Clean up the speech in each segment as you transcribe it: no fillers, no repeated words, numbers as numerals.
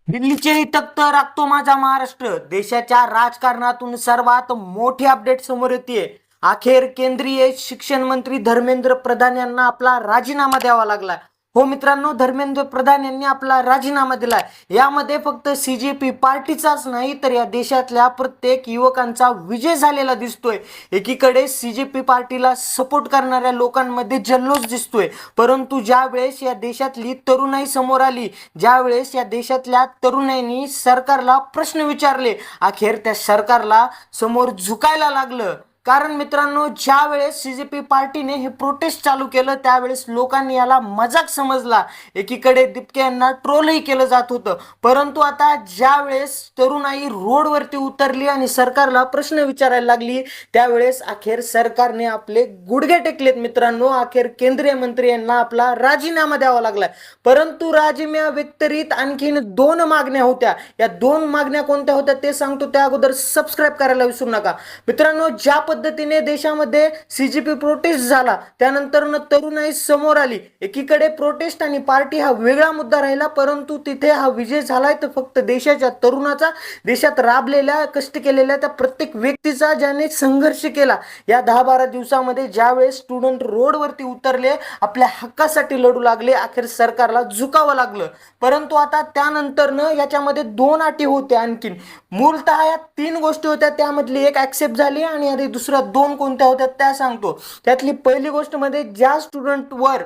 दिल्लीचेही तख्त राखतो माझा महाराष्ट्र. देशाच्या राजकारणातून सर्वात मोठी अपडेट समोर येते. अखेर केंद्रीय शिक्षण मंत्री धर्मेंद्र प्रधान यांना आपला राजीनामा द्यावा लागला. हो मित्रांनो, धर्मेंद्र प्रधान यांनी आपला राजीनामा दिलाय. यामध्ये फक्त CJP पार्टीचाच नाही तर या देशातल्या प्रत्येक युवकांचा विजय झालेला दिसतोय. एकीकडे CJP पार्टीला सपोर्ट करणाऱ्या लोकांमध्ये जल्लोष दिसतोय, परंतु ज्या वेळेस या देशातली तरुणाई समोर आली, ज्या वेळेस या देशातल्या तरुणाईंनी सरकारला प्रश्न विचारले, अखेर त्या सरकारला समोर झुकायला लागलं. कारण मित्रांनो, ज्या वेळेस CJP पार्टीने हे प्रोटेस्ट चालू केलं त्यावेळेस लोकांनी याला मजाक समजला. एकीकडे दिपके यांना ट्रोलही केलं जात होतं, परंतु आता ज्या वेळेस तरुणाई रोडवरती उतरली आणि सरकारला प्रश्न विचारायला लागली त्यावेळेस अखेर सरकारने आपले गुडघे टेकलेत. मित्रांनो, अखेर केंद्रीय मंत्री यांना आपला राजीनामा द्यावा लागलाय. परंतु राजीनाम्या व्यतिरिक्त आणखीन 2 मागण्या होत्या. या 2 मागण्या कोणत्या होत्या ते सांगतो, त्या अगोदर सबस्क्राईब करायला विसरू नका. मित्रांनो, ज्या पद्धतीने देशामध्ये CJP प्रोटेस्ट झाला त्यानंतर तरुणाई समोर आली. एकीकडे प्रोटेस्ट आणि पार्टी हा वेगळा मुद्दा राहिला, परंतु तिथे हा विजय झालाय तर फक्त देशाच्या तरुणाचा, देशात राबलेल्या कष्ट केलेल्या त्या प्रत्येक व्यक्तीचा, ज्याने संघर्ष केला. या 10-12 दिवसामध्ये ज्यावेळेस स्टुडंट रोडवरती उतरले, आपल्या हक्कासाठी लढू लागले, अखेर सरकारला झुकावं लागलं. परंतु आता त्यानंतर याच्यामध्ये 2 अटी होत्या. आणखीन मूलतः या 3 गोष्टी होत्या, त्यामधली एक ऍक्सेप्ट झाली आणि आधी दुसऱ्या 2 कोणत्या होत्या त्या सांगतो. त्यातली पहिली गोष्ट मध्ये ज्या स्टुडंटवर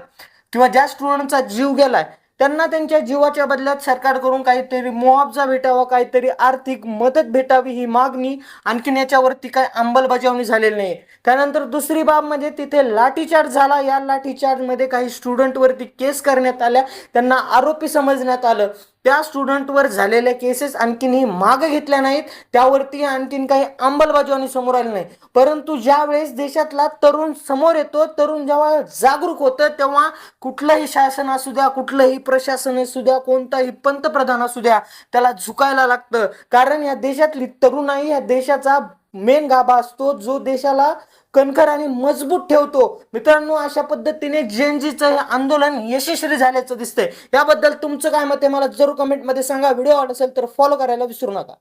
किंवा ज्या स्टुडंटचा जीव गेलाय त्यांना त्यांच्या जीवाच्या बदल्यात सरकारकडून काहीतरी मुआवजा भेटावा, काहीतरी आर्थिक मदत भेटावी, ही मागणी. आणखीन याच्यावरती काय अंमलबजावणी झालेली नाही. त्यानंतर दुसरी बाब म्हणजे तिथे लाठीचार्ज झाला. या लाठीचार्ज मध्ये काही स्टुडंटवरती केस करण्यात आल्या, त्यांना आरोपी समजण्यात आलं. त्या स्टुडंटवर झालेल्या केसेस आणखीनही मागे घेतल्या नाहीत, त्यावरती आणखीन काही अंमलबजावणी समोर आली नाही. परंतु ज्या वेळेस देशातला तरुण समोर येतो, तरुण जेव्हा जागरूक होतं, तेव्हा कुठलंही शासन असू द्या, कुठलंही प्रशासन असू द्या, कोणताही पंतप्रधान असू द्या, त्याला झुकायला लागतं. कारण या देशातली तरुणाई या देशाचा मेन गाभा असतो, जो देशाला कणखर आणि मजबूत ठेवतो. मित्रांनो, अशा पद्धतीने जेनजीचं हे आंदोलन यशस्वी झाल्याचं दिसतंय. याबद्दल तुमचं काय मत आहे मला जरूर कमेंटमध्ये सांगा. व्हिडिओ आवडला असेल तर फॉलो करायला विसरू नका.